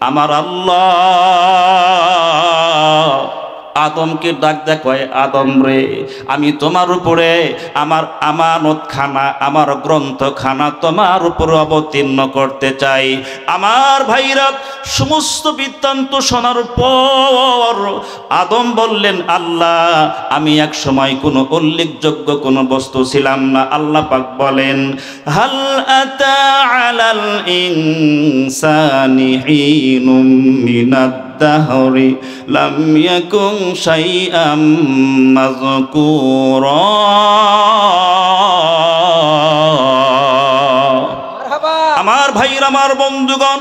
আমার আল্লাহ আদমকে ডাক দেয়, কয় আদম রে, আমি তোমার উপরে আমার আমানত খানা, আমার গ্রন্থখানা তোমার উপরে অবতীর্ণ করতে চাই। আমার ভাইরা, সমস্ত বৃত্তান্ত শোনার পর আদম বললেন, আল্লাহ আমি এক সময় কোনো উল্লেখযোগ্য কোনো বস্তু ছিলাম না। আল্লাহ পাক বলেন, হাল আতা আলাল ইনসানি হিনুম মিনাদ দাহরি লাম ইয়াকুন শাইআম মাযকুরা। আমার ভাইরা, আমার বন্ধুগণ,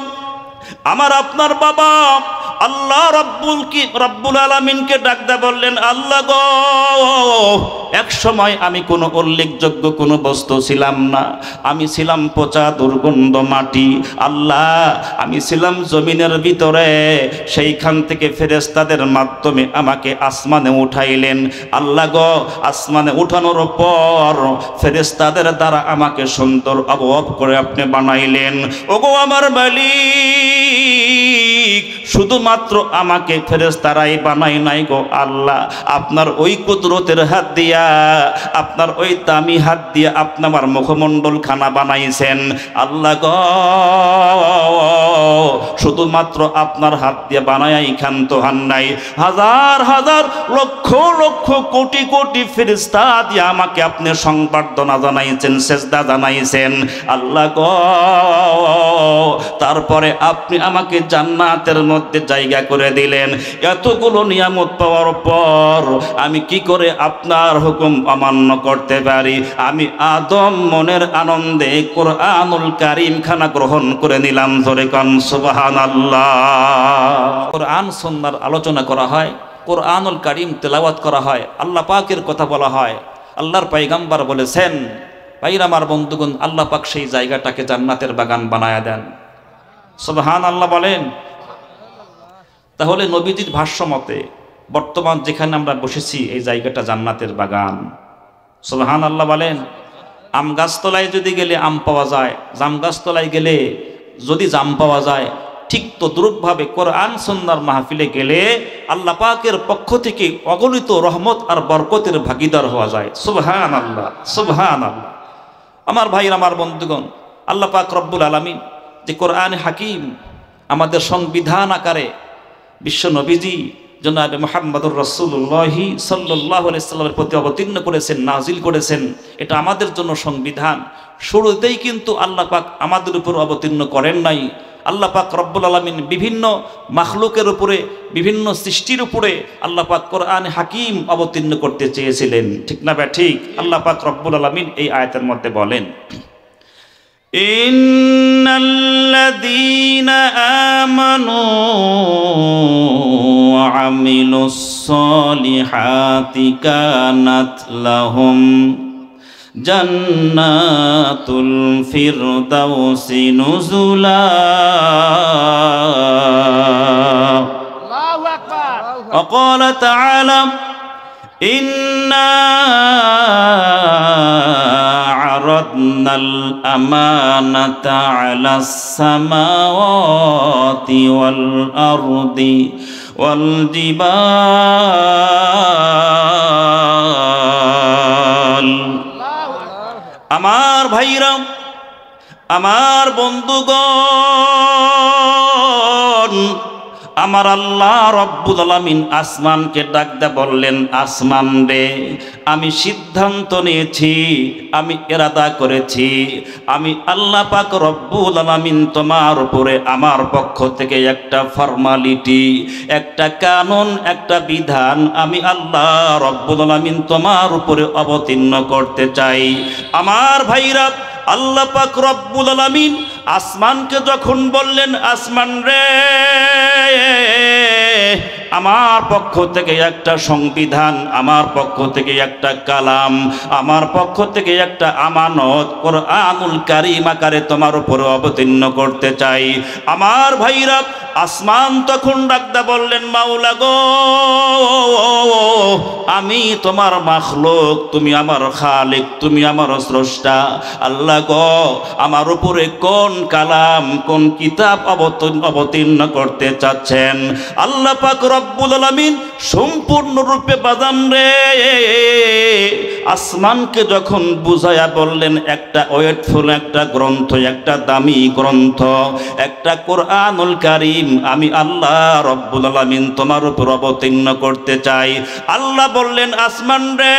আমার আপনার বাবা আল্লাহ রব্বুল আলামিনকে ডাক দা বললেন, আল্লাহ গো, এক সময় আমি কোনো উল্লেখযোগ্য কোনো বস্তু ছিলাম না, আমি ছিলাম পচা দুর্গন্ধ মাটি। আল্লাহ আমি ছিলাম জমিনের ভিতরে, সেইখান থেকে ফেরেশতাদের মাধ্যমে আমাকে আসমানে উঠাইলেন। আল্লাহ গো, আসমানে উঠানোর পর ফেরেশতাদের দ্বারা আমাকে সুন্দর অবয়ব করে আপনি বানাইলেন। ওগো আমার মালিক, শুধুমাত্র আমাকে ফেরেশতারাই বানাই নাই গো আল্লাহ, আপনার ওই কুদরতের হাত দিয়া, আপনার ওই দামি হাত দিয়া আপনি আমার মুখমণ্ডল খানা বানাইছেন। আল্লাহ গো, শুধুমাত্র আপনার হাত দিয়ে বানাই ক্ষান্ত হন নাই, হাজার হাজার লক্ষ লক্ষ কোটি কোটি ফেরেশতা দিয়ে আমাকে আপনি সংবর্ধনা জানাইছেন, সেজদা জানাইছেন। আল্লাহ গো, তারপরে আপনি আমাকে জান্নাতের মধ্যে জায়গা করে দিলেন। এতগুলো নিয়ামত পাওয়ার পর আমি কি করে আপনার হুকুম অমান্য করতে পারি? আমি আদম মনের আনন্দে কোরআনুল কারীম খানা গ্রহণ করে নিলাম। জোরে কান সুবহানাল্লাহ। কোরআন সুন্নাহর আলোচনা করা হয়, কোরআনুল কারীম তেলাওয়াত করা হয়, আল্লাহ পাকের কথা বলা হয়। আল্লাহর পয়গম্বর বলেছেন, ভাইরা আমার বন্ধুগণ, আল্লাহ পাক সেই জায়গাটাকে জান্নাতের বাগান বানায়া দেন। সুবহানাল্লাহ বলেন। তাহলে নবীজির ভাষ্য মতে বর্তমান যেখানে আমরা বসেছি এই জায়গাটা জান্নাতের বাগান। সুবহানাল্লাহ বলেন। আম গাছতলায় যদি গেলে আম পাওয়া যায়, জাম গাছতলায় গেলে যদি জাম পাওয়া যায়, ঠিক তদ্রূপভাবে কোরআন সুন্নাহর মাহফিলে গেলে আল্লাহ পাকের পক্ষ থেকে অগণিত রহমত আর বরকতের ভাগীদার হওয়া যায়। সুবহানাল্লাহ, সুবহানাল্লাহ। আমার ভাইরা, আমার বন্ধুগণ, আল্লাহ পাক রব্বুল আলামিন যে কোরআন হাকিম আমাদের সংবিধান আকারে বিশ্ব নবীজি জনাবে মুহাম্মদুর রাসূলুল্লাহ সাল্লাল্লাহু আলাইহি সাল্লামের প্রতি অবতীর্ণ করেছেন, নাজিল করেছেন, এটা আমাদের জন্য সংবিধান। শুরুতেই কিন্তু আল্লাহ পাক আমাদের উপর অবতীর্ণ করেন নাই। আল্লাহ পাক রব্বুল আলামিন বিভিন্ন মাখলুকের উপরে, বিভিন্ন সৃষ্টির উপরে আল্লাহ পাক কোরআন হাকিম অবতীর্ণ করতে চেয়েছিলেন। ঠিক না বা ঠিক? আল্লাহ পাক রব্বুল আলামিন এই আয়াতের মধ্যে বলেন, ইন্নাল্লাযীনা আমানু ওয়া আমিলুস সলিহাতি কানাত লাহুম জান্নাতুল ফিরদাউসি নুজুলা। আল্লাহু আকবার। ওয়া ক্বালা তাআলা ইন্না আরাদনাল আমানাতা আলাস সামাওয়াতি ওয়াল আরদি ওয়াল জিবাল। আমার ভাইরা, আমার বন্ধুগণ, আমার আল্লাহ রব্বুল আলামিন আসমানকে ডাক দে বললেন, আসমান রে, আমি সিদ্ধান্ত নিয়েছি, আমি ইরাদা করেছি, আমি আল্লাহ পাক রব্বুল আলামিন তোমার উপরে আমার পক্ষ থেকে একটা ফরমালিটি, একটা কানুন, একটা বিধান আমি আল্লাহ রব্বুল আলামিন তোমার উপরে অবতীর্ণ করতে চাই। আমার ভাইরা, আল্লাহ পাক রব্বুল আলামিন আসমানকে যখন বললেন, আসমান রে, আমার পক্ষ থেকে একটা সংবিধান, আমার পক্ষ থেকে একটা কালাম, আমার পক্ষ থেকে একটা আমানত কোরআনুল কারীম আকারে তোমার উপরে অবতীর্ণ করতে চাই। আমার ভাইরা, আসমান তখন ডাকদা বললেন মাওলা গো, আমি তোমার মাখলুক, তুমি আমার খালিক, তুমি আমার স্রষ্টা। আল্লাহ গো, আমার উপরে কোন কালাম, কোন কিতাব অবতীর্ণ করতে চাচ্ছেন? আল্লাহ পাক রব্বুল আলামিন সম্পূর্ণরূপে বাদাম রে আসমানকে যখন বুঝায়া বললেন, একটা ওয়েটফুল একটা গ্রন্থ, একটা দামি গ্রন্থ, একটা কোরআনুল কারীম আমি আল্লাহ রব্বুল আলামিন তোমার উপর অবতীর্ণ করতে চাই। আল্লাহ বললেন, আসমান রে,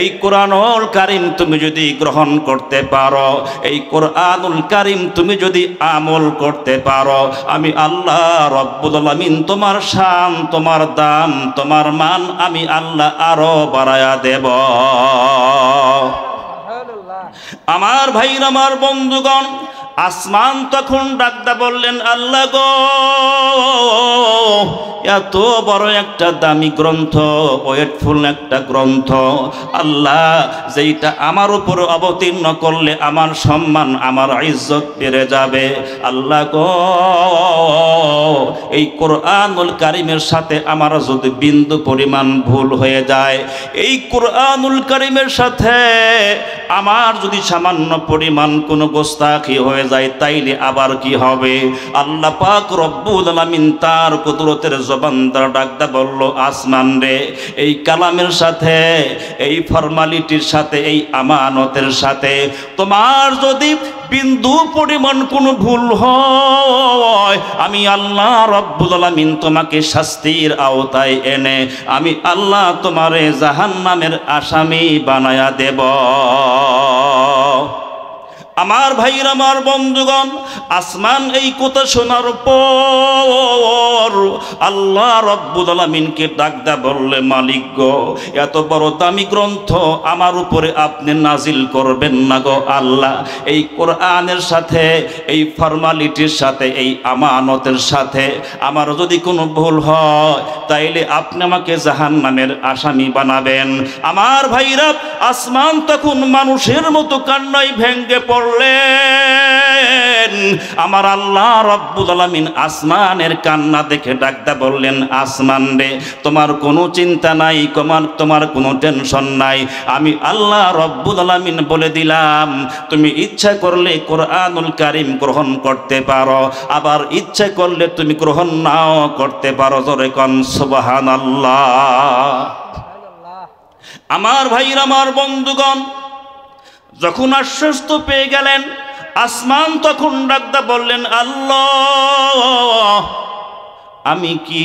এই কোরআনুল কারীম তুমি যদি গ্রহণ করতে পারো, এই কোরআনুল কারীম তুমি যদি আমল করতে পারো, আমি আল্লাহ রব্বুল আলামিন তোমার শান, তোমার দাম, তোমার মান আমি আল্লাহ আরো বাড়ায়া দেব। আমার ভাইরা, আমার বন্ধুগণ, আসমান তখন ডাকদা বললেন, আল্লাহ গো, এত বড় একটা দামি গ্রন্থ, ওয়েটফুল একটা গ্রন্থ, আল্লাহ যেইটা আমার উপর অবতীর্ণ করলে আমার সম্মান, আমার ইজ্জত বেড়ে যাবে। আল্লাহ গো, এই কোরআনুল কারীমের সাথে আমার যদি বিন্দু পরিমাণ ভুল হয়ে যায়, এই কোরআনুল কারীমের সাথে আমার যদি সামান্য পরিমাণ কোনো গোস্তাখি হয়ে যায়, তাইলে আবার কি হবে? আল্লাহ পাক রব্বুল আলামিন তার কুদরতের জবান দ্বারা ডাকদা বলল, আসমান রে, এই কালামের সাথে, এই ফরমালিটির সাথে, এই আমানতের সাথে তোমার যদি বিন্দু পরিমাণ কোনো ভুল হয়, আমি আল্লাহ রব্বুল আলামিন তোমাকে শাস্তির আওতায় এনে আমি আল্লাহ তোমারে জাহান্নামের আসামি বানায়া দেব। আমার ভাইরা, আমার বন্ধুগণ, আসমান এই কথা শোনার পর আল্লাহ রব্বুল আলামিনকে ডাকদা বললে, মালিক গো, এত বড় দামি গ্রন্থ আমার উপরে আপনি নাজিল করবেন না গো আল্লাহ। এই কোরআনের সাথে, এই ফরমালিটির সাথে, এই আমানতের সাথে আমার যদি কোনো ভুল হয়, তাইলে আপনি আমাকে জাহান্নামের আসামি বানাবেন। আমার ভাইরা, আসমান তখন মানুষের মতো কান্নায় ভেঙ্গে পড়লেন। আমার আল্লাহ রব্বুল আলামিন আসমানের কান্না দেখে ডাকদা বললেন, আসমান রে, তোমার কোনো চিন্তা নাই, তোমার কোনো টেনশন নাই, আমি আল্লাহ রব্বুল আলামিন বলে দিলাম, তুমি ইচ্ছা করলে কোরআনুল কারীম গ্রহণ করতে পারো, আবার ইচ্ছা করলে তুমি গ্রহণ নাও করতে পারো। জোরে কোন সুবহানাল্লাহ। আমার ভাইরা, আমার বন্ধুগণ, যখন আশ্বস্ত পেয়ে গেলেন, আসমান তখন ডাকদা বললেন, আল্লাহ, আমি কি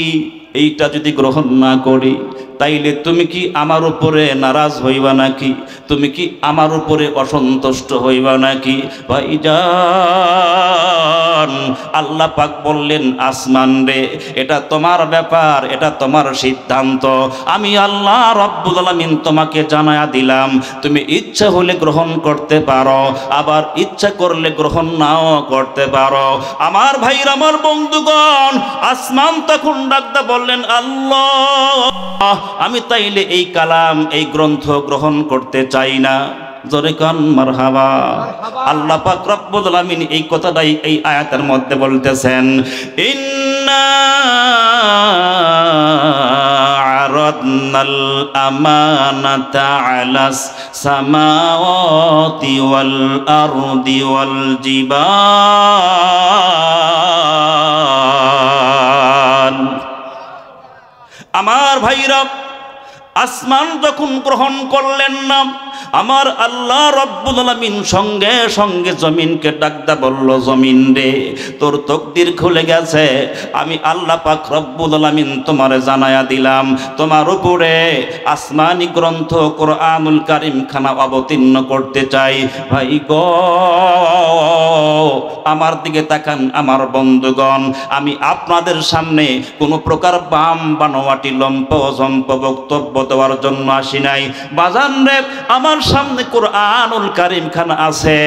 এইটা যদি গ্রহণ না করি, তাইলে তুমি কি আমার উপরে নারাজ হইবা নাকি? তুমি কি আমার উপরে অসন্তুষ্ট হইবা নাকি? ভাইজান, আল্লাহ পাক বললেন, আসমান রে, এটা তোমার ব্যাপার, এটা তোমার সিদ্ধান্ত, আমি আল্লাহ রব্বুল আলামিন তোমাকে জানায়া দিলাম, তুমি ইচ্ছা হলে গ্রহণ করতে পারো, আবার ইচ্ছা করলে গ্রহণ নাও করতে পারো। আমার ভাইরা, আমার বন্ধুগণ, আসমান তখন ডাকদা বললেন, আল্লাহ, আমি তাইলে এই কালাম, এই গ্রন্থ গ্রহণ করতে চাই না। জোরে কান মারহাবা। আল্লাহ পাক রব্বুল আলামিন এই কথাটাই এই আয়াতের মধ্যে বলতেছেন, ইন্না আরাদনাল আমানাতা আলাস সামাওয়াতি ওয়াল আরদি ওয়াল জিবাল। আমার ভাইরা, আসমান যখন গ্রহণ করলেন না, আমার আল্লাহ রব্বুল আলামিন সঙ্গে সঙ্গে জমিনকে ডাকদা বলল, জমিন রে, তোর তকদির খুলে গেছে, আমি আল্লাহ পাক রব্বুল আলামিন তোমারে জানায়া দিলাম, তোমার উপরে আসমানি গ্রন্থ কোরআনুল কারীম খানা অবতীর্ণ করতে চাই। ভাই গো, আমার দিকে তাকান আমার বন্ধুগণ, আমি আপনাদের সামনে কোনো প্রকার বাম বানোয়াটি লম্প জম্প বক্তব্য দেওয়ার জন্য আসি নাই বাজান রে। আমার সামনে কোরআনুল কারীম খানা আছে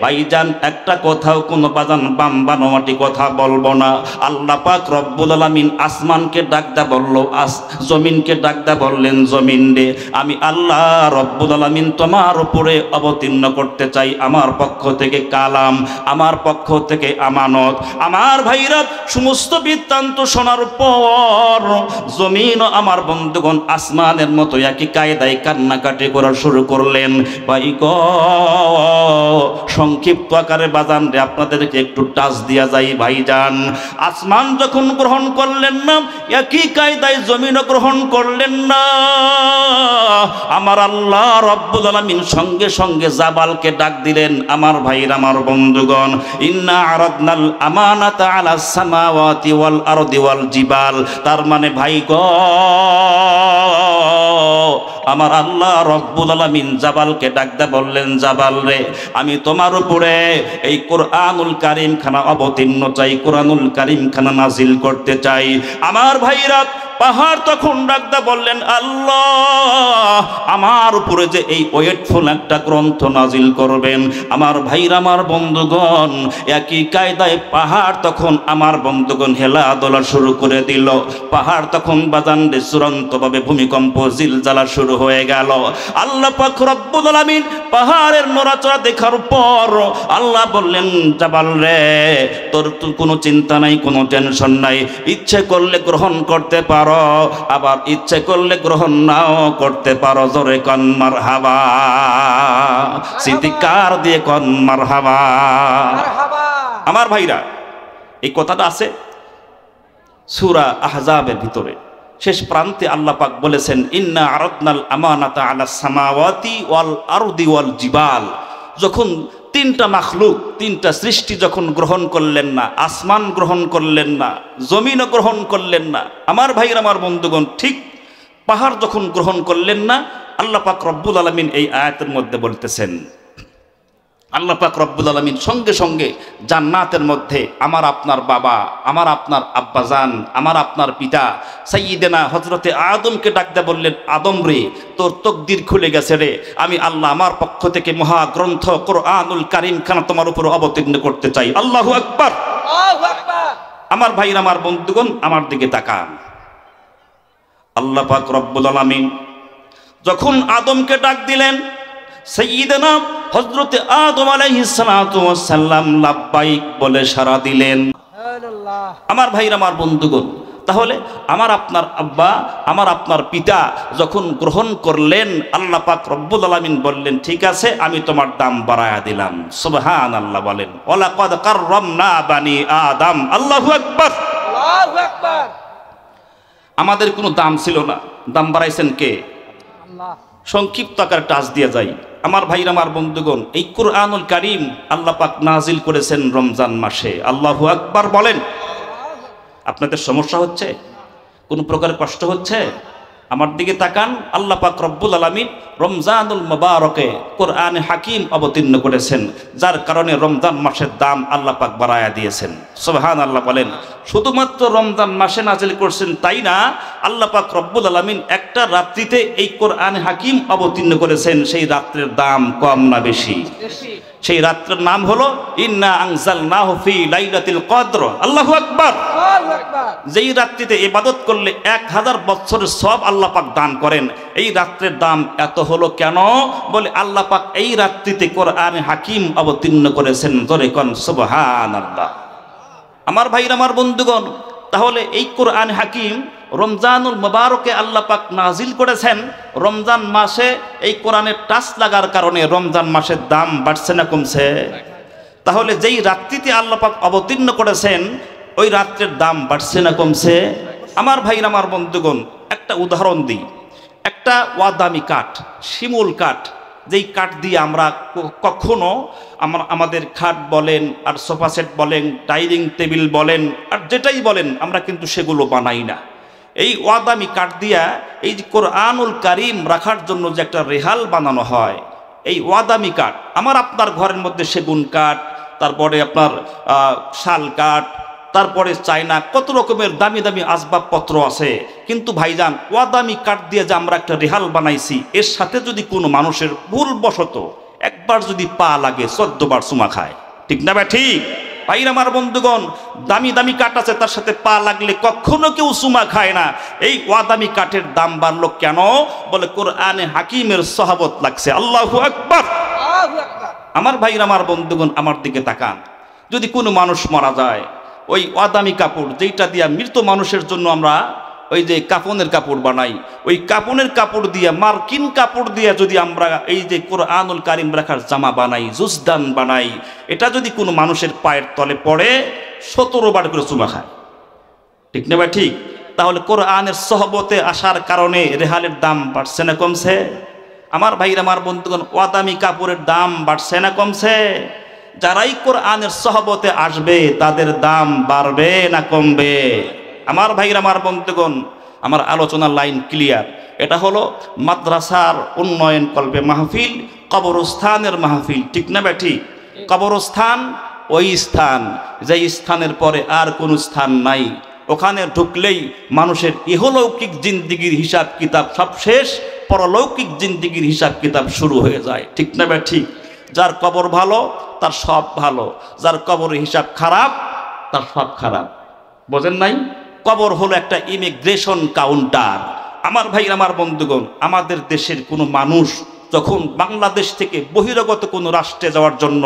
ভাইজান, একটা কথাও কোনো বাজান বানোয়াটি কথা বলবো না। আল্লাহ পাক রব্বুল আলামিন আসমানকে ডাকদা বললো জমিনকে ডাকদা বললেন, জমিন রে আমি আল্লাহ রব্বুল আলামিন তোমার উপরে অবতীর্ণ করতে চাই আমার পক্ষ থেকে কালাম, আমার পক্ষ থেকে আমানত। আমার ভাইরা সমস্ত বৃত্তান্ত শোনার পর জমিন ও আমার বন্ধুগণ আসমানের মতো একই কায়দায় কান্নাকাটি করা শুরু করলেন। ভাই গো সংক্ষিপ্ত আকারে বাজান রে আপনাদেরকে একটু টাচ দিয়া যায় ভাইজান। আসমান যখন গ্রহণ করলেন না, একই কায়দায় জমিনও গ্রহণ করলেন না। আমার আল্লাহ রব্বুল আলামিন সঙ্গে সঙ্গে জাবালকে ডাক দিলেন। আমার ভাইরা আমার বন্ধুগণ, ইন্না আরাদনাল আমানাতা আলাস সামাওয়াতি ওয়াল আরদি ওয়াল জিবাল, তার মানে ভাই গো আমার আল্লাহ রব্বুল আলামিন জাবালকে ডাকতে বললেন, জাবাল রে আমি তোমার উপরে এই কোরআনুল কারীম খানা অবতীর্ণ চাই, কোরআনুল কারীম খানা নাজিল করতে চাই। আমার ভাইরা পাহাড় তখন ডাকতে বললেন, আল্লাহ আমার উপরে যে এই ওয়েটফুল একটা গ্রন্থ নাজিল করবেন। আমার ভাইরা আমার বন্ধুগণ একই কায়দায় পাহাড় তখন আমার বন্ধুগণ হেলা দোলা শুরু করে দিল। পাহাড় তখন বাজান রে চূড়ান্তভাবে ভূমিকম্প জিলজালা শুরু হয়ে গেল। আল্লাহ পাক রব্বুল আলামিন পাহাড়ের নড়াচড়া দেখার পর আল্লাহ বললেন, জাবাল রে তোর কোনো চিন্তা নাই, কোনো টেনশন নাই, ইচ্ছে করলে গ্রহণ করতে পারো, আবার ইচ্ছে করলে গ্রহণ নাও করতে পারো। জোরে কন মারহাবা, চিৎকার দিয়ে কন মারহাবা। আমার ভাইরা এই কথাটা আছে সূরা আহজাবের ভিতরে শেষ প্রান্তে আল্লাহ পাক বলেছেন, ইন্না আরাদনাল আমানাতা আলাস সামাওয়াতি ওয়াল আরদি ওয়াল জিবাল। যখন তিনটা মাখলুক, তিনটা সৃষ্টি যখন গ্রহণ করলেন না, আসমান গ্রহণ করলেন না, জমিনও গ্রহণ করলেন না, আমার ভাইরা আমার বন্ধুগণ ঠিক পাহাড় যখন গ্রহণ করলেন না, আল্লাহ পাক রব্বুল আলামিন এই আয়াতের মধ্যে বলতেছেন, আল্লাহ পাক রব্বুল আলামিন সঙ্গে সঙ্গে জান্নাতের মধ্যে আমার আপনার বাবা, আমার আপনার আব্বাজান, আমার আপনার পিতা সাইয়্যিদানা হযরতে আদমকে ডাকতে বললেন, আদম রে তোর তাকদীর খুলে গেছে রে, আমি আল্লাহ আমার পক্ষ থেকে মহাগ্রন্থ কোরআনুল কারীম খানা তোমার উপর অবতীর্ণ করতে চাই। আল্লাহু আকবার, আল্লাহু আকবার। আমার ভাইরা আমার বন্ধুগণ আমার দিকে তাকান। আল্লাহ পাক রব্বুল আলামিন যখন আদমকে ডাক দিলেন, সাইয়্যিদানা হযরতে আদম আলাইহিস সালাতু ওয়াস সালাম লাব্বাইক বলে সাড়া দিলেন। আমার ভাইরা আমার বন্ধুগণ তাহলে আমার আপনার আব্বা, আমার আপনার পিতা যখন গ্রহণ করলেন, আল্লাহ পাক রব্বুল আলামিন বললেন, ঠিক আছে আমি তোমার দাম বাড়ায়া দিলাম। সুবহানাল্লাহ বলেন, ওয়ালাকাদ কাররামনা বানি আদম। আল্লাহু আকবার, আল্লাহু আকবার। আমাদের কোনো দাম ছিল না, দাম বাড়াইছেন কে? আল্লাহ। সংক্ষিপ্ত আকারে টাচ দিয়ে যাই। আমার ভাইরা আমার বন্ধুগণ এই কোরআনুল কারীম আল্লাহ পাক নাজিল করেছেন রমজান মাসে। আল্লাহু আকবার বলেন। আপনাদের সমস্যা হচ্ছে, কোনো প্রকার কষ্ট হচ্ছে? আমার দিকে তাকান। আল্লাহ পাক রব্বুল আলামিন রমজানুল মুবারকে কোরআনে হাকিম অবতীর্ণ করেছেন, যার কারণে রমজান মাসের দাম আল্লাহ পাক বাড়ায়া দিয়েছেন। সুবহানাল্লাহ বলেন। শুধুমাত্র রমজান মাসে নাজিল করছেন তাই না, আল্লাহ পাক রব্বুল আলামিন একটা রাত্রিতে এই কোরআনে হাকিম অবতীর্ণ করেছেন। সেই রাত্রের দাম কম না বেশি? সেই রাত্রের নাম হলো ইন্না আনজালনাহু ফি লাইলাতুল কদর। আল্লাহু আকবার, আল্লাহু আকবার। যেই রাত্রিতে ইবাদত করলে 1000 বছরের সওয়াব আল্লাহ পাক দান করেন। এই রাত্রের দাম এত হলো কেন? বলে আল্লাহ পাক এই রাত্রিতে কোরআনে হাকিম অবতীর্ণ করেছেন। জোরে কোন সুবহানাল্লাহ। আমার ভাইরা আমার বন্ধুগণ তাহলে এই কোরআন হাকিম রমজানুল মুবারকে আল্লাহ পাক নাজিল করেছেন। রমজান মাসে এই কোরআনের টাচ লাগার কারণে রমজান মাসের দাম বাড়ছে না কমছে? তাহলে যেই রাত্রিতে আল্লাহ পাক অবতীর্ণ করেছেন ওই রাত্রের দাম বাড়ছে না কমছে? আমার ভাইরা আমার বন্ধুগণ একটা উদাহরণ দিই। একটা ওয়াদামি কাঠ, শিমুল কাঠ, যেই কাঠ দিয়ে আমরা কখনো আমাদের খাট বলেন আর সোফা সেট বলেন, ডাইনিং টেবিল বলেন আর যেটাই বলেন আমরা কিন্তু সেগুলো বানাই না। এই ওয়াদামি কাঠ দিয়া এই যে কোরআনুল কারীম রাখার জন্য যে একটা রেহাল বানানো হয়, এই ওয়াদামি কাঠ আমার আপনার ঘরের মধ্যে সেগুন কাঠ, তারপরে আপনার শাল কাঠ, তারপরে চায়না, কত রকমের দামি দামি আসবাবপত্র আছে। কিন্তু ভাইজান, ওয়াদামি কাঠ দিয়ে যে আমরা একটা রেহাল বানাইছি, এর সাথে যদি কোনো মানুষের ভুলবশত একবার যদি পা লাগে 14 বার চুমা খায়। ঠিক না ভাই? ঠিক ভাইরা আমার বন্ধুগণ, দামি দামি কাঠ আছে, তার সাথে পা লাগলে কখনো কেউ চুমা খায় না। এই ওয়াদামি কাঠের দাম বাড়লো কেন? বলে কোরআনে হাকিমের সহাবত লাগছে। আল্লাহু আকবার। আমার ভাইরা আমার বন্ধুগণ, আমার দিকে তাকান। যদি কোনো মানুষ মারা যায়, ওই ওয়াদামি কাপড় যেটা দিয়া মৃত মানুষের জন্য আমরা ওই যে কাফনের কাপড় বানাই, ওই কাফনের কাপড় দিয়া, মার্কিন কাপড় দিয়া যদি আমরা এই যে কোরআনুল কারিম রাখার জামা বানাই, জুসদান বানাই, এটা যদি কোনো মানুষের পায়ের তলে পড়ে 17 বার করে চুমা খায়। ঠিক না ভাই? ঠিক। তাহলে কোরআনের সহবতে আসার কারণে রেহালের দাম বাড়ছে না কমছে? আমার ভাইরা আমার বন্ধুগণ, ওয়াদামি কাপড়ের দাম বাড়ছে না কমছে? যারাই কোরআনের সহবতে আসবে তাদের দাম বাড়বে না কমবে? আমার ভাইরা আমার বন্ধুগণ, আমার আলোচনার লাইন ক্লিয়ার। এটা হলো মাদ্রাসার উন্নয়ন কল্পে মাহফিল, কবরস্থানের মাহফিল। ঠিক না ভাই? ঠিক। কবরস্থান ওই স্থান, যে স্থানের পরে আর কোনো স্থান নাই। ওখানে ঢুকলেই মানুষের ইহলৌকিক জিন্দিগির হিসাব কিতাব সব শেষ, পরলৌকিক জিন্দিগির হিসাব কিতাব শুরু হয়ে যায়। ঠিক না ভাই? ঠিক। যার কবর ভালো তার সব ভালো, যার কবরের হিসাব খারাপ তার সব খারাপ। বোঝেন নাই? কবর হলো একটা ইমিগ্রেশন কাউন্টার। আমার ভাই আমার বন্ধুগণ, আমাদের দেশের কোনো মানুষ যখন বাংলাদেশ থেকে বহিরাগত কোনো রাষ্ট্রে যাওয়ার জন্য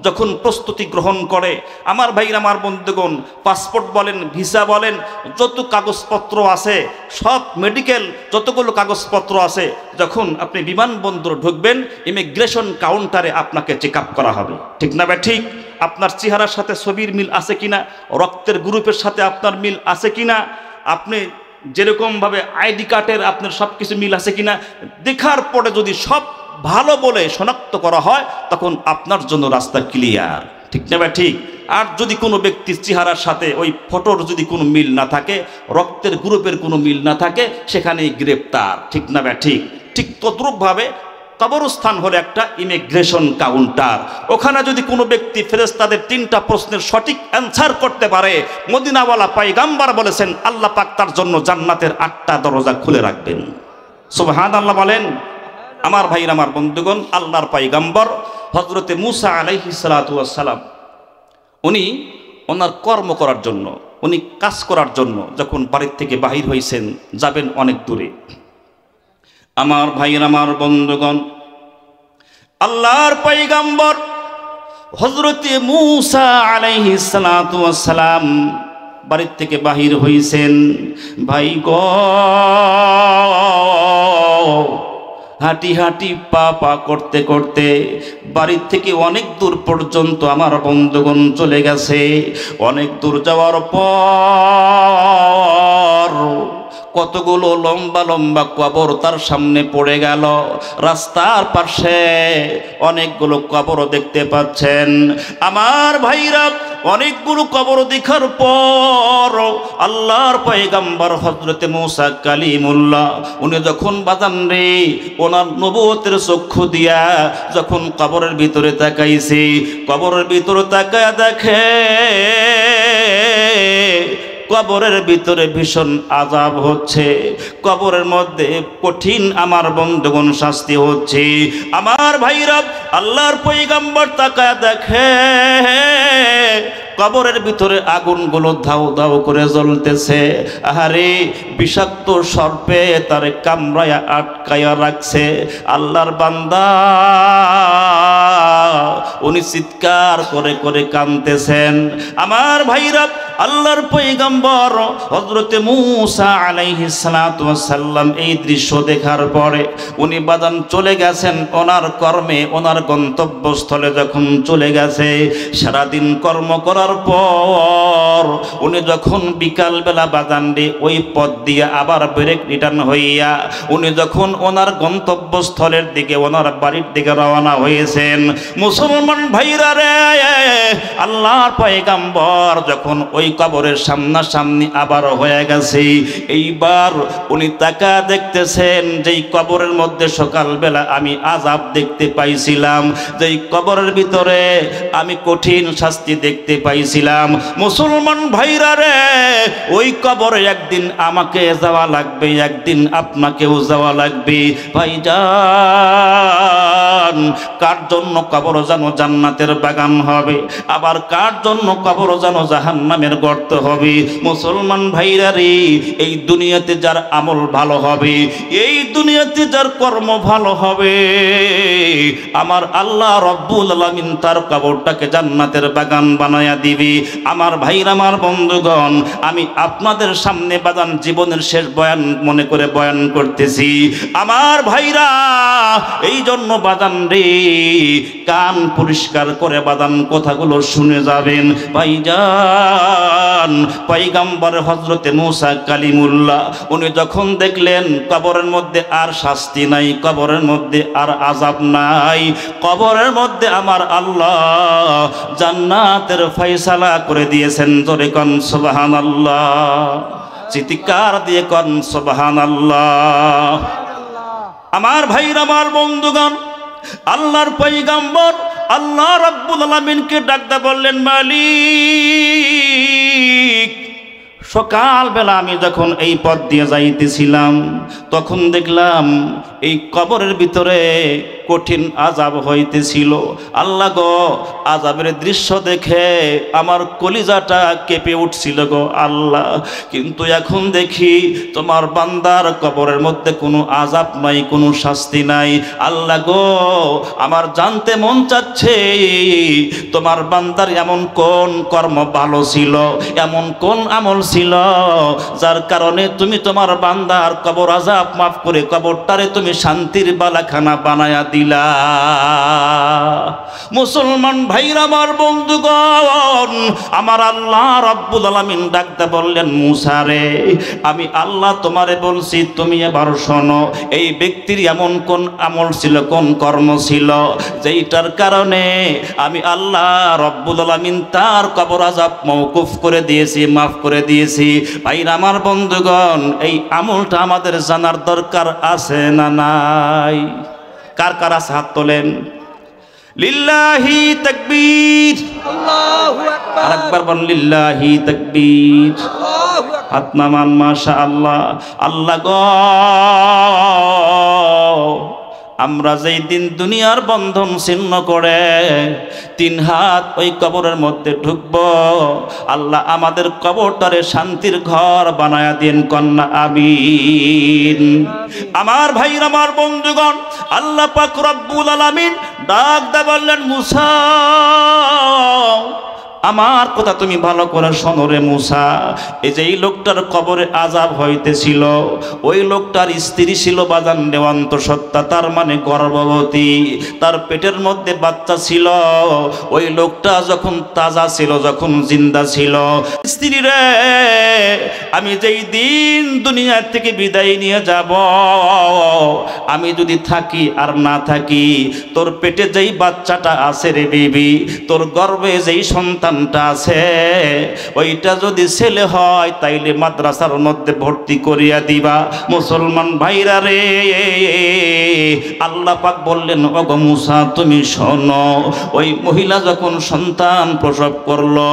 যখন প্রস্তুতি গ্রহণ করে, আমার ভাই আমার বন্ধুগণ, পাসপোর্ট বলেন, ভিসা বলেন, যত কাগজপত্র আছে, সব মেডিকেল যতগুলো কাগজপত্র আছে, যখন আপনি বিমানবন্দর ঢুকবেন, ইমিগ্রেশন কাউন্টারে আপনাকে চেক আপ করা হবে। ঠিক না ভাই? ঠিক। আপনার চেহারার সাথে ছবির মিল আছে কিনা, রক্তের গ্রুপের সাথে আপনার মিল আছে কিনা, আপনি যেরকমভাবে আইডি কার্ডের আপনার সব কিছু মিল আছে কিনা, দেখার পরে যদি সব ভালো বলে শনাক্ত করা হয়, তখন আপনার জন্য রাস্তা ক্লিয়ার। ঠিক না ভাই? ঠিক। আর যদি কোনো ব্যক্তির চেহারার সাথে ওই ফটোর যদি কোনো মিল না থাকে, রক্তের গ্রুপের কোনো মিল না থাকে, সেখানেই গ্রেপ্তার। ঠিক না ভাই? ঠিক। ঠিক তদ্রূপভাবে কবরস্থান হলো একটা ইমিগ্রেশন কাউন্টার। ওখানে যদি কোনো ব্যক্তি ফেরেশতাদের 3টা প্রশ্নের সঠিক অ্যান্সার করতে পারে, মদিনাওয়ালা পয়গাম্বার বলেছেন আল্লাহ পাক তার জন্য জান্নাতের 8টা দরজা খুলে রাখবেন। সুবহানাল্লাহ বলেন। আমার ভাইরা আমার বন্ধুগণ, আল্লাহর পয়গাম্বর হযরতে মূসা আলাইহিস সালাতু ওয়াস সালাম, উনি ওনার কর্ম করার জন্য, উনি কাজ করার জন্য যখন বাড়ির থেকে বাহির হয়েছেন, যাবেন অনেক দূরে। আমার ভাইরা আমার বন্ধুগণ, আল্লাহর পয়গাম্বর হযরতে মূসা আলাইহিস সালাতু ওয়াস সালাম বাড়ির থেকে বাহির হইছেন। ভাই গো, হাঁটি হাঁটি পা পা করতে করতে বাড়ির থেকে অনেক দূর পর্যন্ত আমার বন্ধুগণ চলে গেছে। অনেক দূর যাওয়ার পর কতগুলো লম্বা লম্বা কবর তার সামনে পড়ে গেল। রাস্তার পাশে অনেকগুলো কবর দেখতে পাচ্ছেন। আমার ভাইরা, অনেকগুলো কবর দেখার পর আল্লাহর পয়গাম্বর হযরতে মূসা কালিমুল্লাহ, উনি যখন বাজান রে ওনার নবুয়তের চক্ষু দিয়া যখন কবরের ভিতরে তাকাইছে, কবরের ভিতরে তাকায় দেখে কবরের ভিতরে ভীষণ আযাব হচ্ছে, কবরের মধ্যে কঠিন আমার বন্ধুগণ শাস্তি হচ্ছে। আমার ভাইরা, আল্লাহর পয়গাম্বর তাকায় দেখে কবরের ভিতরে আগুনগুলো ধাউ ধাউ করে জ্বলতেছে। আহারে, বিষাক্ত সর্পে তারে কামড়ায়া আটকায়া রাখছে। আল্লাহর বান্দা উনি চিৎকার করে করে কাঁদতেছেন। আমার ভাইরা, আল্লাহর পয়গাম্বর হযরতে মূসা আলাইহিস সালাতু ওয়াস সালাম এই দৃশ্য দেখার পরে উনি বাদান চলে গেছেন ওনার কর্মে, ওনার গন্তব্যস্থলে যখন চলে গেছে। সারাদিন কর্ম করার পর উনি যখন বিকালবেলা বাদান্ডে ওই পথ দিয়ে আবার ব্রেক রিটার্ন হইয়া উনি যখন ওনার গন্তব্যস্থলের দিকে, ওনার বাড়ির দিকে রওনা হয়েছেন, মুসলমান ভাইরা রে, আল্লাহর পয়গাম্বর যখন ওই ওই কবরের সামনাসামনি আবার হয়ে গেছে। এইবার উনি তাকা দেখতেছেন যেই কবরের মধ্যে সকালবেলা আমি আযাব দেখতে পাইছিলাম, যেই কবরের ভিতরে আমি কঠিন শাস্তি দেখতে পাইছিলাম। মুসলমান ভাইরা রে, ওই কবরে একদিন আমাকে যাওয়া লাগবে, একদিন আপনাকেও যাওয়া লাগবে। ভাইজান, কার জন্য কবর যেন জান্নাতের বাগান হবে, আবার কার জন্য কবর যেন জাহান্নামের গর্ত হবে। মুসলমান ভাইরা রে, এই দুনিয়াতে যার আমল ভালো হবে, এই দুনিয়াতে যার কর্ম ভালো হবে, আমার আল্লাহ রব্বুল আলামিন তার কবরটাকে জান্নাতের বাগান বানায়া দিবে। আমার ভাইরা, আমার বন্ধুগণ, আমি আপনাদের সামনে বাদান জীবনের শেষ বয়ান মনে করে বয়ান করতেছি। আমার ভাইরা, এই জন্য বাদান রে, কান পরিষ্কার করে বাদান কথাগুলো শুনে যাবেন। ভাইজান, পয়গম্বর হযরতে মূসা কালিমুল্লাহ উনি যখন দেখলেন কবরের মধ্যে আর শাস্তি নাই, কবরের মধ্যে আর আযাব নাই, কবরের মধ্যে আমার আল্লাহ জান্নাতের ফয়সালা করে দিয়েছেন। জোরে কোন সুবহানাল্লাহ, চিৎকার দিয়ে কোন সুবহানাল্লাহ। আমার ভাইরা, আমার বন্ধুগণ, আল্লাহর পয়গম্বর আল্লাহ রাব্বুল আলামিনকে ডাকতে বললেন, মালিক, সকালবেলা আমি যখন এই পথ দিয়ে যাইতেছিলাম তখন দেখলাম এই কবরের ভিতরে কঠিন আযাব হইতেছিল। আল্লাহ গো, আযাবের দৃশ্য দেখে আমার কলিজাটা কেঁপে উঠছিল গো আল্লাহ। কিন্তু এখন দেখি তোমার বান্দার কবরের মধ্যে কোনো আযাব নাই, কোনো শাস্তি নাই। আল্লাহ গো, আমার জানতে মন চাচ্ছে তোমার বান্দার এমন কোন কর্ম ভালো ছিল, এমন কোন আমল ছিল যার কারণে তুমি তোমার বান্দার কবর আযাব মাফ করে কবরটারে তুমি শান্তির বালাখানা বানায়া দিলা। মুসলমান ভাইরা, আমার বন্ধুগণ, আমার আল্লাহ রাব্বুল আলামিন ডাকতে বললেন, মূসা রে, আমি আল্লাহ তোমারে বলছি, তুমি এবার শোনো, এই ব্যক্তির এমন কোন আমল ছিল, কোন কর্ম ছিল যেইটার কারণে আমি আল্লাহ রাব্বুল আলামিন তার কবর আযাব মওকুফ করে দিয়েছি, মাফ করে দিয়েছি। ভাইরা, আমার বন্ধুগণ, এই আমলটা আমাদের জানার দরকার আছে না নাই? কার কার আছে হাত তোলেন। লিল্লাহি তাকবীর, আল্লাহু আকবার। আরেকবার বল, লিল্লাহি তাকবীর, আল্লাহু আকবার। হাত নামান, মাশাআল্লাহ। আল্লাহ গো, আমরা যেই দিন দুনিয়ার বন্ধন ছিন্ন করে 3 হাত ওই কবরের মধ্যে ঢুকবো, আল্লাহ আমাদের কবরটারে শান্তির ঘর বানায়া দিন, কন্যা আমিন। আমার ভাইরা, আমার বন্ধুগণ, আল্লাহ পাক রব্বুল আলামিন ডাক দা বললেন, মূসা, আমার কথা তুমি ভালো করে শোনো রে মূসা। এই যে এই লোকটার কবরে আযাব হইতেছিল, ওই লোকটার স্ত্রী ছিল বাজান দেওয়ান্ত সত্তা, তার মানে গর্ভবতী, তার পেটের মধ্যে বাচ্চা ছিল। ওই লোকটা যখন তাজা ছিল, যখন জিন্দা ছিল, স্ত্রী রে, আমি যেই দিন দুনিয়া থেকে বিদায় নিয়ে যাব, আমি যদি থাকি আর না থাকি, তোর পেটে যেই বাচ্চাটা আছে রে বিবি, তোর গর্ভে যেই সন্তান আছে, ওইটা যদি ছেলে হয় তাইলে মাদ্রাসার মধ্যে ভর্তি করিয়া দিবা। মুসলমান ভাইরা রে, আল্লাহ পাক বললেন, ওগো মূসা, তুমি শোনো, ওই মহিলা যখন সন্তান প্রসব করলো,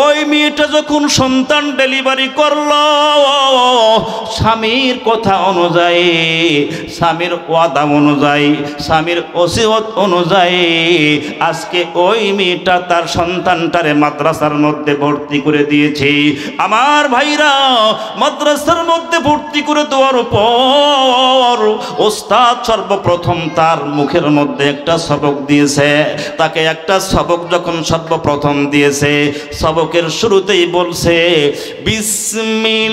ওই মেয়েটা যখন সন্তান ডেলিভারি করলো, স্বামীর কথা অনুযায়ী, স্বামীর ওয়াদা অনুযায়ী, স্বামীর ওসিয়ত অনুযায়ী আজকে ওই মেয়েটা তার সন্তানটারে মাদ্রাসার মধ্যে ভর্তি করে দিয়েছে। আমার ভাইরা, মাদ্রাসার মধ্যে ভর্তি করে দেওয়ার পর ওস্তাদ সর্বপ্রথম তার মুখের মধ্যে একটা সবক দিয়েছে। তাকে একটা সবক যখন সর্বপ্রথম দিয়েছে, সবকের শুরুতেই বলছে, বিসমিল্লাহির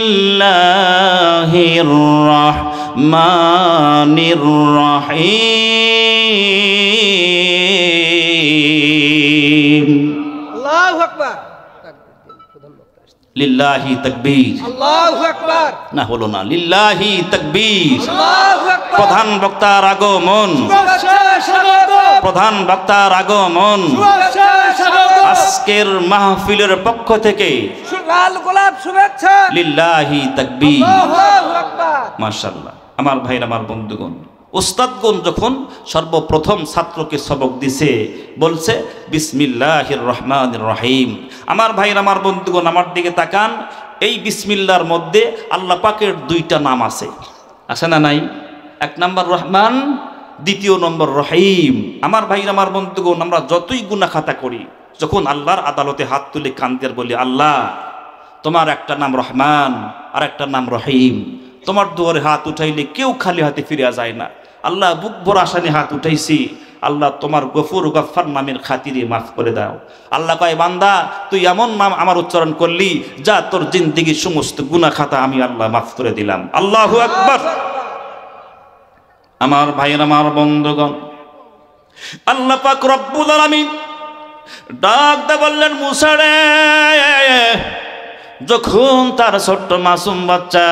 রাহমানির রাহিম। আল্লাহু আকবার। লিল্লাহি তাকবীর, আল্লাহু আকবার, না হলো না, লিল্লাহি তাকবীর। আল্লাহু আকবার, প্রধান বক্তার আগমন, শুভেচ্ছা স্বাগতম, প্রধান বক্তার আগমন। শুভেচ্ছা স্বাগতম, আজকের মাহফিলের পক্ষ থেকে লাল গোলাপ শুভেচ্ছা, লিল্লাহি তাকবীর, আল্লাহু আকবার। মাশাআল্লাহ। আমার ভাইরা, আমার বন্ধুগণ, উস্তাদগণ যখন সর্বপ্রথম ছাত্রকে সবক দিছে বলছে বিসমিল্লাহির রহমানির রহিম। আমার ভাইরা, আমার বন্ধুগণ, আমার দিকে তাকান। এই বিসমিল্লাহর মধ্যে আল্লাহ পাকের দুইটা নাম আছে, আছে না নাই? এক নম্বর রহমান, দ্বিতীয় নম্বর রহিম। আমার ভাইরা, আমার বন্ধুগণ, আমরা যতই গুনাহ খাতা করি, যখন আল্লাহর আদালতে হাত তুলে কান্দের বলি, আল্লাহ তোমার একটা নাম রহমান আর একটা নাম রহিম, তোমার দুয়ারে হাত উঠাইলে কেউ খালি হাতে ফিরিয়া যায় না। আল্লাহ বুক ভরা আসানে হাত উঠাইছি, আল্লাহ তোমার গফুর গফফার নামের খাতিরে মাফ করে দাও। আল্লাহ কয়, বান্দা তুই এমন নাম আমার উচ্চারণ করলি যা তোর জিন্দেগির সমস্ত গুনাহ খাতা আমি আল্লাহ মাফ করে দিলাম। আল্লাহু আকবার। আমার ভাইয়ের, আমার বন্ধুগণ, আল্লাহ পাক রব্বুল আলামিন ডাক দা বললেন, মুসা রে, যখন তার ছোট্ট মাসুম বাচ্চা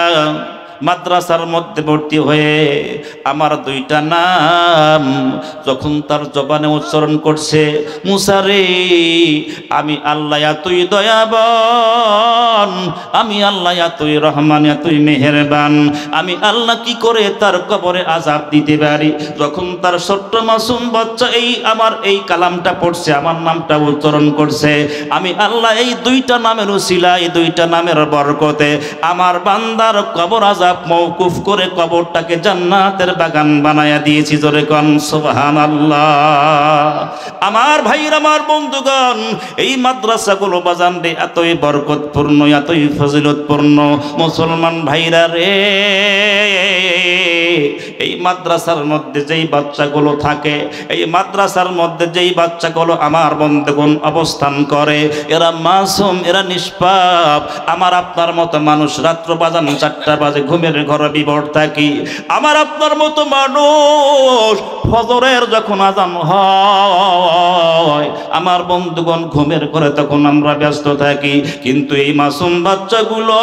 মাদ্রাসার মধ্যে ভর্তি হয়ে আমার দুইটা নাম যখন তার জবানে উচ্চারণ করছে, মুসা রে, আমি আল্লাহ এতই দয়াবান, আমি আল্লাহ এতই রহমান, এতই মেহেরবান, আমি আল্লাহ কি করে তার কবরে আযাব দিতে পারি। যখন তার ছোট্ট মাসুম বাচ্চা এই কালামটা পড়ছে, আমার নামটা উচ্চারণ করছে, আমি আল্লাহ এই দুইটা নামের উসিলা, এই দুইটা নামের বরকতে আমার বান্দার কবর আযাব মওকুফ করে কবরটাকে জান্নাতের বাগান বানায়া দিয়েছি। জোরে কোন সুবহানাল্লাহ। আমার ভাইরা, আমার বন্ধুগণ, এই মাদ্রাসাগুলো বাজান রে এতই বরকতপূর্ণ, এতই ফজিলতপূর্ণ। মুসলমান ভাইরা রে, এই মাদ্রাসার মধ্যে যেই বাচ্চাগুলো থাকে, এই মাদ্রাসার মধ্যে যেই বাচ্চাগুলো আমার বন্ধুগণ অবস্থান করে, এরা মাসুম, এরা নিষ্পাপ। আমার আপনার মতো মানুষ রাত্র বাজান 4টা বাজে ঘুমের ঘরে বিভোর থাকি। আমার আপনার মতো মানুষ ফজরের যখন আজান হয়, আমার বন্ধুগণ ঘুমের ঘরে তখন আমরা ব্যস্ত থাকি। কিন্তু এই মাসুম বাচ্চাগুলো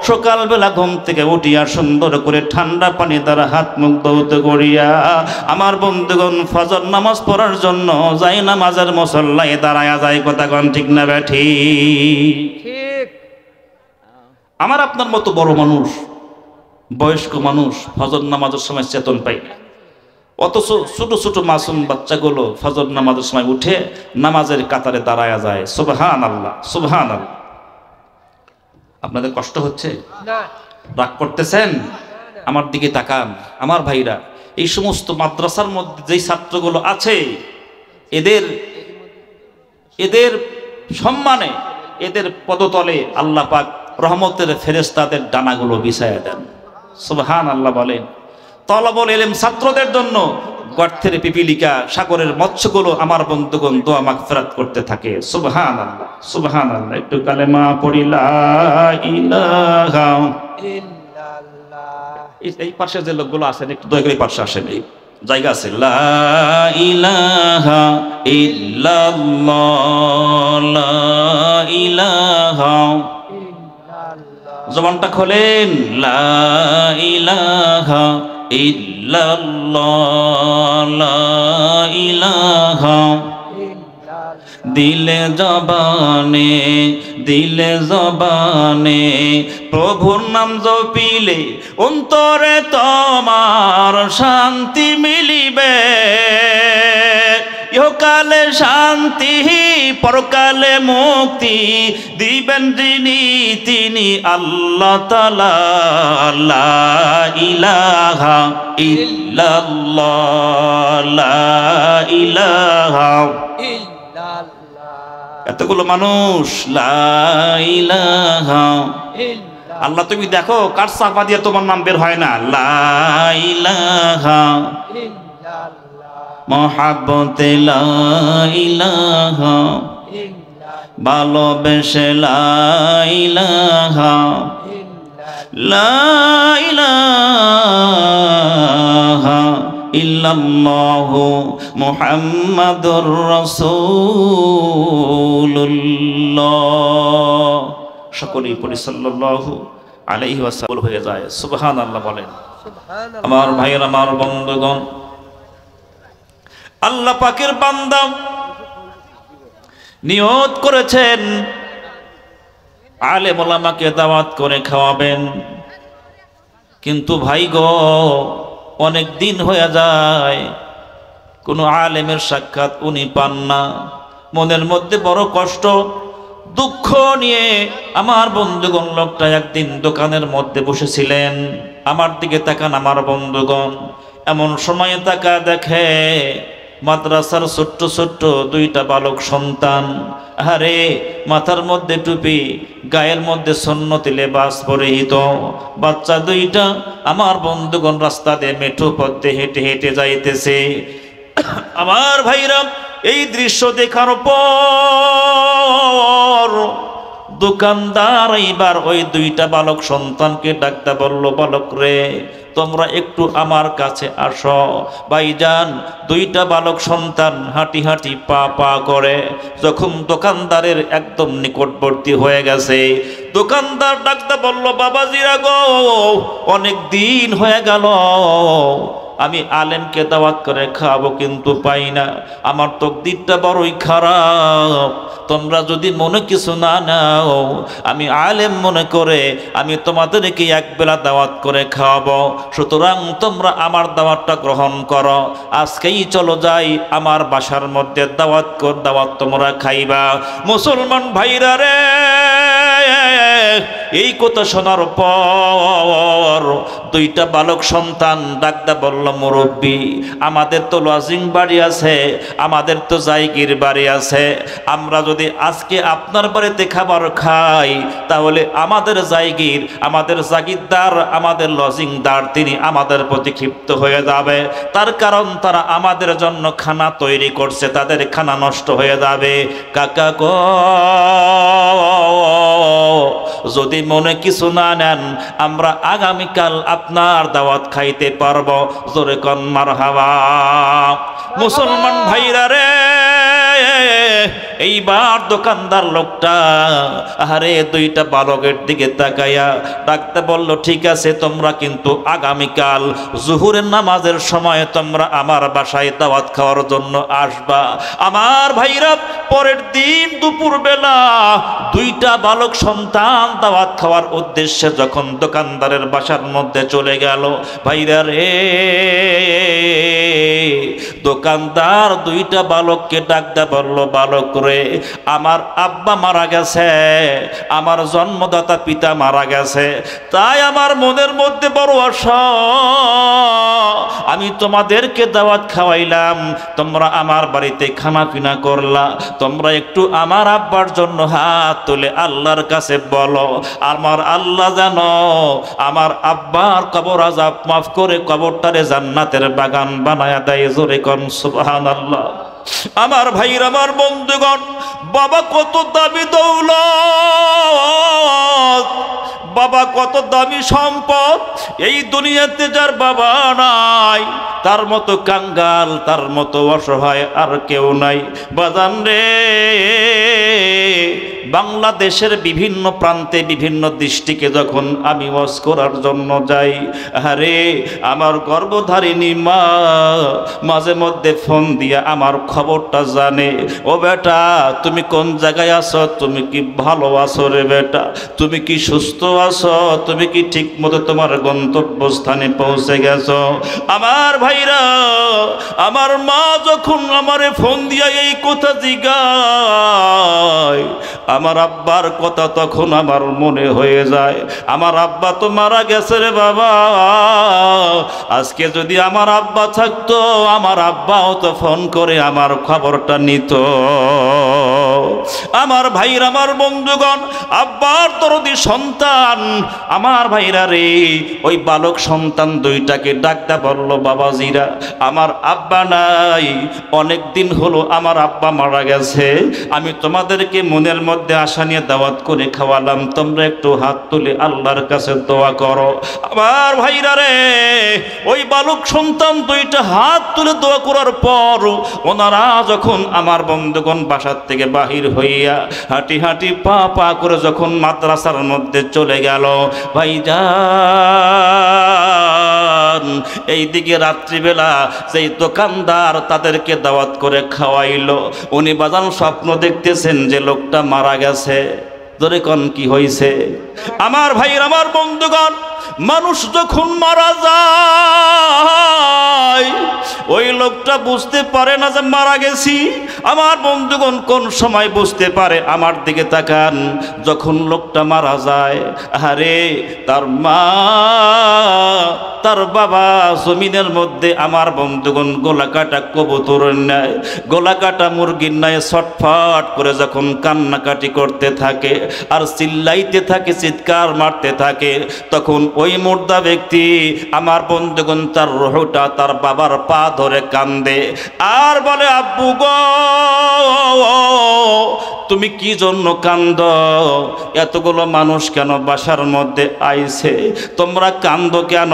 সকালবেলা ঘুম থেকে উঠিয়া সুন্দর করে ঠান্ডা পানি দ্বারা হাত মুখ ধৌত করিয়া আমার বন্ধুগণ ফজর নামাজ পড়ার জন্য যাই নামাজের মুসল্লায় দাঁড়ায়া যায়। কথা কোন ঠিক না ব্যাঠি? ঠিক। আমার আপনার মতো বড় মানুষ, বয়স্ক মানুষ ফজর নামাজের সময় চেতন পাই না, অথচ ছোট ছোট মাসুম বাচ্চাগুলো ফজর নামাজের সময় উঠে নামাজের কাতারে দাঁড়ায়া যায়। সুবহানাল্লাহ, সুবহানাল্লাহ। আপনাদের কষ্ট হচ্ছে? না, রাগ করতেছেন? আমার দিকে তাকান। আমার ভাইরা, এই সমস্ত মাদ্রাসার মধ্যে যেই ছাত্রগুলো আছে, এদের সম্মানে, এদের পদতলে আল্লাহ পাক রহমতের ফেরেশতাদের ডানাগুলো বিছায়া দেন। সুবহানাল্লাহ বলেন। তলবুল ইলম ছাত্রদের জন্য গর্তের পিপিলিকা, সাগরের মৎস্যগুলো আমার বন্ধুগণ দোয়া মাগফিরাত করতে থাকে। সুবহানাল্লাহ, সুবহানাল্লাহ। একটু কালেমা পড়ি, লা ইলাহা ইল্লাল্লাহ। এই পাশে যে লোকগুলো আছেন একটু দয়া করে পাশে আসেন, এই জায়গা আছে। লা ইলাহা ইল্লাল্লাহ, লা ইলাহা, জবানটা খোলেন, লা ইলাহা ইল্লাল্লাহ, লা ইলাহা। দিলে জবানে প্রভুর নাম জপিলে অন্তরে তোমার শান্তি মিলিবে। ইহকালে শান্তি, পরকালে মুক্তি দিবেন যিনি, তিনি আল্লাহ তাআলা। লা ইলাহা ইল্লাল্লাহ, লা ইলাহা ইল্লাল্লাহ। এতগুলো মানুষ লা ইলাহা ইল্লাল্লাহ। আল্লাহ তুমি দেখো কার চাপা দিয়ে তোমার নাম বের হয় না। লা ইলাহা ইল্লাল্লাহ, মহাব্বতে লা ইলাহা, ভালোবেসে লা ইলাহা, লা ইলাহা ইল্লাল্লাহু মুহাম্মাদুর রাসূলুল্লাহ। সকলেই পড়ি সাল্লাল্লাহু আলাইহি ওয়াসাল্লাম হয়ে যায়। সুবহানাল্লাহ বলেন। সুবহানাল্লাহ। আমার ভাইয়ের, আমার বন্ধুগণ, আল্লাহ পাকের বান্দা নিয়ত করেছেন আলেম ওলামাকে দাওয়াত করে খাওয়াবেন, কিন্তু ভাই গো অনেক দিন হয়ে যায় কোনো আলেমের সাক্ষাৎ উনি পান না। মনের মধ্যে বড় কষ্ট দুঃখ নিয়ে আমার বন্ধুগণ লোকটা একদিন দোকানের মধ্যে বসেছিলেন। আমার দিকে তাকান আমার বন্ধুগণ, এমন সময়ে তাকা দেখে মাদ্রাসার ছোট্ট ছোট্ট দুইটা বালক সন্তান, আরে মাথার মধ্যে টুপি, গায়ের মধ্যে সুন্নতি লেবাস পরিহিত বাচ্চা দুইটা আমার বন্ধুগণ রাস্তা দিয়ে মেঠো পথে হেঁটে হেঁটে যাইতেছে। আমার ভাইরা এই দৃশ্য দেখার পর দোকানদার এইবার ওই দুইটা বালক সন্তানকে ডাকতে বলল, বালক রে তোমরা একটু আমার কাছে আসো। ভাইজান দুইটা বালক সন্তান হাঁটি হাঁটি পা পা করে যখন দোকানদারের একদম নিকটবর্তী হয়ে গেছে, দোকানদার ডাকতে বলল, বাবাজিরা গো অনেক দিন হয়ে গেল আমি আলেমকে দাওয়াত করে খাবো কিন্তু পাই না, আমার তকদিরটা বড়ই খারাপ। তোমরা যদি মনে কিছু না নাও, আমি আলেম মনে করে আমি তোমাদেরকে একবেলা দাওয়াত করে খাওয়াবো, সুতরাং তোমরা আমার দাওয়াতটা গ্রহণ করো। আজকেই চলো যাই আমার বাসার মধ্যে দাওয়াত তোমরা খাইবা। মুসলমান ভাইরা রে, এই কথা শোনার পর দুইটা বালক সন্তান ডাকদা বলল, মুরব্বী আমাদের তো লজিং বাড়ি আছে, আমাদের তো জায়গির বাড়ি আছে, আমরা যদি আজকে আপনার বাড়িতে খাবার খাই তাহলে আমাদের জায়গির, আমাদের জাগিরদার, আমাদের লজিংদার তিনি আমাদের প্রতি ক্ষিপ্ত হয়ে যাবে। তার কারণ তারা আমাদের জন্য খানা তৈরি করছে, তাদের খানা নষ্ট হয়ে যাবে। কাকা গো যদি মনে কিছু না নেন আমরা আগামীকাল আপনার দাওয়াত খাইতে পারবো। জোরে কোন মারহাবা। মুসলমান ভাইরা রে, এইবার দোকানদার লোকটা আরে দুইটা বালকের দিকে তাকাইয়া ডাকতে বলল, ঠিক আছে তোমরা কিন্তু আগামীকাল জোহরের নামাজের সময় তোমরা আমার বাসায় দাওয়াত খাওয়ার জন্য আসবা। আমার ভাইরা পরের দিন দুপুর বেলা দুইটা বালক সন্তান দাওয়াত খাওয়ার উদ্দেশ্যে যখন দোকানদারের বাসার মধ্যে চলে গেল, ভাইরা রে দোকানদার দুইটা বালককে ডাকতে বলল, বালক রে আমার আব্বা মারা গেছে, আমার জন্মদাতা পিতা মারা গেছে, তাই আমার মনের মধ্যে বড় আশা, আমি তোমাদেরকে দাওয়াত খাওয়াইলাম, তোমরা আমার বাড়িতে খানা পিনা করলা, তোমরা একটু আমার আব্বার জন্য হাত তুলে আল্লাহর কাছে বলো, আমার আল্লাহ জানো আমার আব্বার কবর আযাব মাফ করে কবরটারে জান্নাতের বাগান বানায়া দেয়। জোরে কোন সুবহানাল্লাহ। আমার ভাইরা, আমার বন্ধুগণ, বাবা কত দামি দৌলত, বাবা কত দামি সম্পদ, এই দুনিয়াতে যার বাবা নাই তার মতো কাঙ্গাল, তার মতো অসহায় আর কেউ নাই। বাজান রে, বাংলাদেশের বিভিন্ন প্রান্তে বিভিন্ন দৃষ্টিকে যখন আমি ওয়াজ করার জন্য যাই, আরে আমার গর্ভধারিণী মা মাঝে মধ্যে ফোন দিয়া আমার খবরটা জানে, ও বেটা তুমি কোন জায়গায় আছো, তুমি কি ভালো আছো রে বেটা, তুমি কি সুস্থ আছো, তুমি কি ঠিক মতো তোমার গন্তব্যস্থানে পৌঁছে গেছো। আমার ভাইরা, আমার মা যখন আমারে ফোন দিয়া এই কথা জিগায়, আমার আব্বার কথা তখন আমার মনে হয়ে যায়, আমার আব্বা তো মারা গেছে রে বাবা, আজকে যদি আমার আব্বা থাকতো আমার আব্বাও তো ফোন করে আমার খবরটা নিত। আমার ভাইরা, আমার বন্ধুগণ, আব্বার দরদি সন্তান আমার ভাইরা রে ওই বালক সন্তান দুইটাকে ডাকতে বলল, বাবাজি বাবাজিরা, আমার আব্বা নাই, অনেক দিন হলো আমার আব্বা মারা গেছে। আমি তোমাদেরকে মনের মধ্যে আশা নিয়ে দাওয়াত করে খাওয়ালাম, তোমরা একটু হাত তুলে আল্লাহর কাছে দোয়া করো। আমার ভাইরা রে, ওই বালক সন্তান দুইটা হাত তুলে দোয়া করার পর ওনারা যখন আমার বন্ধুগণ বাসার থেকে বাহির হইয়া হাঁটি হাঁটি পা পা করে যখন মাদ্রাসার মধ্যে চলে গেল, ভাইজান এইদিকে রাত্রিবেলা যেই দোকানদার তাদেরকে দাওয়াত করে খাওয়াইলো, উনি বাজান স্বপ্ন দেখতেছেন যে লোকটা মারা গেছে। ধরে কোন কি হয়েছে? আমার ভাই আমার বন্ধুগণ, মানুষ যখন মারা যায় ওই লোকটা বুঝতে পারে না যে মারা গেছি। আমার বন্ধুগণ কোন সময় বুঝতে পারে? আমার দিকে তাকান, যখন লোকটা মারা যায়, আরে তার মা তার বাবা জমিনের মধ্যে আমার বন্ধুগণ গোলা কাটা কবুতরের ন্যায়, গোলা কাটা মুরগির ন্যায় ছটফট করে যখন কান্নাকাটি করতে থাকে আর চিল্লাইতে থাকে, চিৎকার মারতে থাকে, তখন ওই মুর্দা ব্যক্তি আমার বন্ধুগণ তার রুহটা তার বাবার পা ধরে কান্দে আর বলে, আব্বু গো তুমি কি জন্য কান্দ? এতগুলো মানুষ কেন বাসার মধ্যে আইছে, তোমরা কান্দো কেন?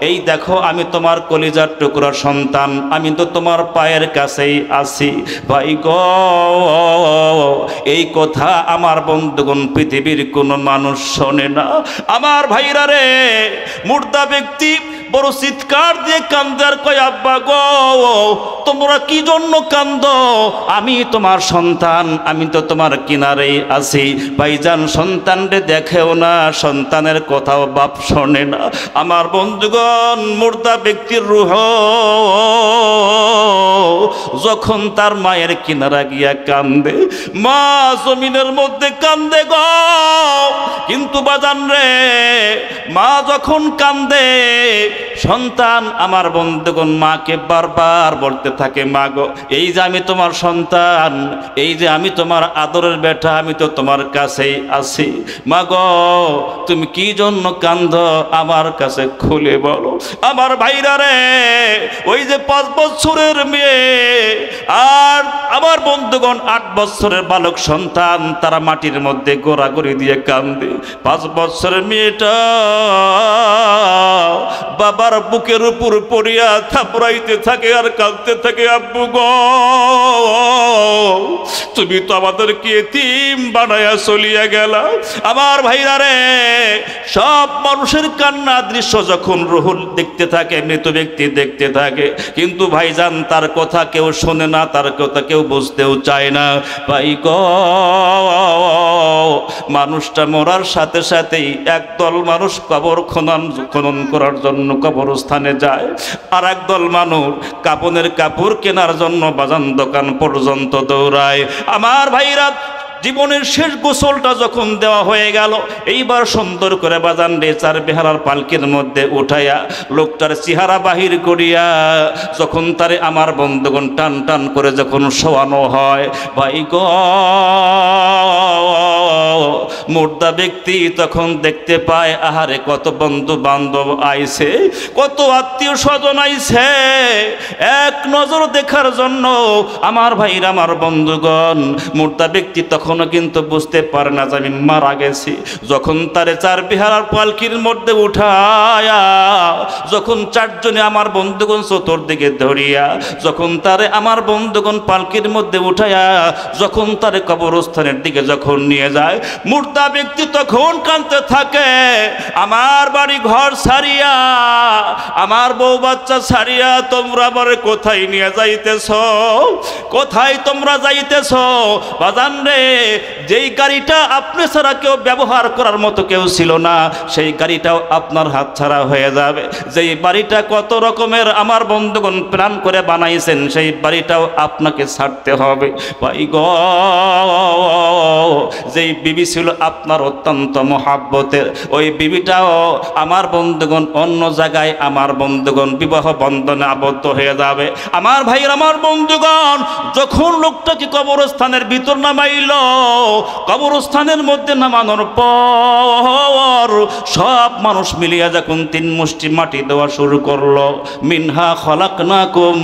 এই দেখো আমি তোমার কলিজার টুকরা সন্তান, আমি তো তোমার পায়ের কাছেই আছি। ভাই গো, এই কথা আমার বন্ধুগণ পৃথিবীর কোনো মানুষ শোনে না। আমার ভাইরা রে, মুর্দা ব্যক্তি বড় চিৎকার দিয়ে কান্দে আর কয়, আব্বা গো তোমরা কি জন্য কান্দ? আমি তোমার সন্তান, আমি তো তোমার কিনারেই আছি। ভাইজান সন্তান রে দেখেও না, সন্তানের কথাও বাপ শোনে না। আমার বন্ধুগণ, মুর্দা ব্যক্তির রূহ যখন তার মায়ের কিনারা গিয়া কান্দে, মা জমিনের মধ্যে কান্দে গো। কিন্তু বাজান রে, মা যখন কান্দে, সন্তান আমার বন্ধুগণ মাকে বারবার বলতে থাকে, মা গো এই যে আমি তোমার সন্তান, এই যে আমি তোমার আদরের বেটা, আমি তো তোমার কাছেই আছি। মা গো তুমি কি জন্য কান্দ? আমার কাছে খুলে বলো। আমার ভাইরা রে, ওই যে 5 বছরের মেয়ে আর আমার বন্ধুগণ 8 বছরের বালক সন্তান, তারা মাটির মধ্যে গোড়াগড়ি দিয়ে কান্দে। 5 বছরের মেয়েটা বাবার বুকের উপর পড়িয়া থাপড়াইতে থাকে আর কাঁদতে থাকে, আব্বু গো তুমি তো আমাদেরকে এতিম বানায়া চলিয়া গেলা। আমার ভাইরা রে, সব মানুষের কান্না দৃশ্য যখন রুহুল দেখতে থাকে, মৃত ব্যক্তি দেখতে থাকে, কিন্তু ভাইজান তার কথা কেউ শোনে না, তার কথা কেউ বুঝতেও চায় না। ভাই গো, মানুষটা মরার সাথে সাথেই একদল মানুষ কবর খনন করার জন্য কবরস্থানে যায়, আর একদল মানুষ কাপনের কাপড় কেনার জন্য বাজান দোকান পর্যন্ত দৌড়ায়। আমার ভাইরা, জীবনের শেষ গোসলটা যখন দেওয়া হয়ে গেল, এইবার সুন্দর করে বাজান রে চার বেহারার পালকির মধ্যে উঠাইয়া লোকটার চেহারা বাহির করিয়া যখন তারে আমার বন্ধুগণ টান টান করে যখন শোয়ানো হয়, ভাই গো মুর্দা ব্যক্তি তখন দেখতে পায়, আহারে কত বন্ধু বান্ধব আইছে, কত আত্মীয় স্বজন আইছে এক নজর দেখার জন্য। আমার ভাইরা, আমার বন্ধুগণ, মুর্দা ব্যক্তি তখনও কিন্তু বুঝতে পারে না যে আমি মারা গেছি। যখন তারে চার বিহারার পালকির মধ্যে উঠায়া যখন 4 জনে আমার বন্ধুগণ চতুর্দিকে ধরিয়া যখন তারে আমার বন্ধুগণ পালকির মধ্যে উঠায়া যখন তারে কবরস্থানের দিকে যখন নিয়ে যায়, মুর্দা ব্যক্তি তখন কাঁদতে থাকে, আমার বাড়ি ঘর ছাড়িয়া, আমার বউ বাচ্চা ছাড়িয়া তোমরা আমারে কোথায় নিয়ে যাইতেছ? কোথায় তোমরা যাইতেছ? বাজান রে, যেই গাড়িটা আপনি ছাড়া কেউ ব্যবহার করার মতো কেউ ছিল না, সেই গাড়িটাও আপনার হাত ছাড়া হয়ে যাবে। যেই বাড়িটা কত রকমের আমার বন্ধুগণ প্ল্যান করে বানাইছেন, সেই বাড়িটাও আপনাকে ছাড়তে হবে। ভাই গো, যেই বিবি ছিল আপনার অত্যন্ত মহাব্বতের, ওই বিবিটাও আমার বন্ধুগণ অন্য জায়গায় আমার বন্ধুগণ বিবাহ বন্ধনে আবদ্ধ হয়ে যাবে। আমার ভাইয়ের, আমার বন্ধুগণ, যখন লোকটাকে কবরস্থানের ভিতর নামাইল, কবরস্থানের মধ্যে নামানোর পর সব মানুষ মিলিয়া যখন 3 মুষ্টি মাটি দেওয়া শুরু করলো, মিনহা খলাকনাকুম